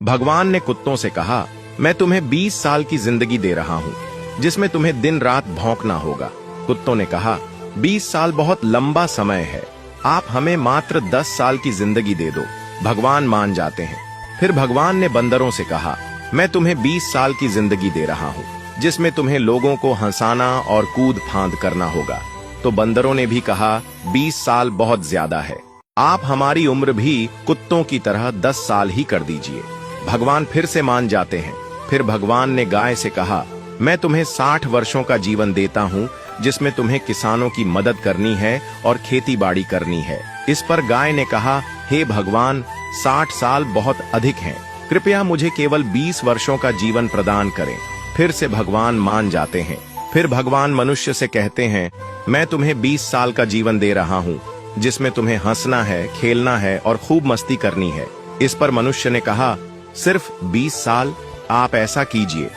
भगवान ने कुत्तों से कहा, मैं तुम्हें 20 साल की जिंदगी दे रहा हूँ, जिसमें तुम्हें दिन रात भौंकना होगा। कुत्तों ने कहा, 20 साल बहुत लंबा समय है, आप हमें मात्र 10 साल की जिंदगी दे दो। भगवान मान जाते हैं। फिर भगवान ने बंदरों से कहा, मैं तुम्हें 20 साल की जिंदगी दे रहा हूँ, जिसमें तुम्हें लोगों को हंसाना और कूद फांद करना होगा। तो बंदरों ने भी कहा, 20 साल बहुत ज्यादा है, आप हमारी उम्र भी कुत्तों की तरह 10 साल ही कर दीजिए। भगवान फिर से मान जाते हैं। फिर भगवान ने गाय से कहा, मैं तुम्हें 60 वर्षों का जीवन देता हूँ, जिसमें तुम्हें किसानों की मदद करनी है और खेती बाड़ी करनी है। इस पर गाय ने कहा, हे भगवान, 60 साल बहुत अधिक हैं, कृपया मुझे केवल 20 वर्षों का जीवन प्रदान करें। फिर से भगवान मान जाते हैं। फिर भगवान मनुष्य से कहते हैं, मैं तुम्हें 20 साल का जीवन दे रहा हूँ, जिसमें तुम्हें हंसना है, खेलना है और खूब मस्ती करनी है। इस पर मनुष्य ने कहा, सिर्फ 20 साल? आप ऐसा कीजिए,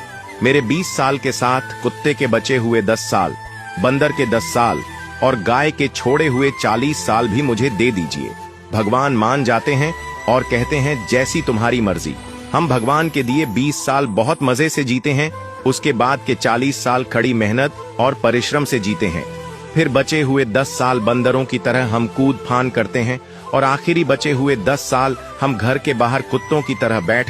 मेरे 20 साल के साथ कुत्ते के बचे हुए 10 साल, बंदर के 10 साल और गाय के छोड़े हुए 40 साल भी मुझे दे दीजिए। भगवान मान जाते हैं और कहते हैं, जैसी तुम्हारी मर्जी। हम भगवान के दिए 20 साल बहुत मजे से जीते हैं, उसके बाद के 40 साल कड़ी मेहनत और परिश्रम से जीते हैं। फिर बचे हुए 10 साल बंदरों की तरह हम कूद फान करते हैं और आखिरी बचे हुए 10 साल हम घर के बाहर कुत्तों की तरह बैठ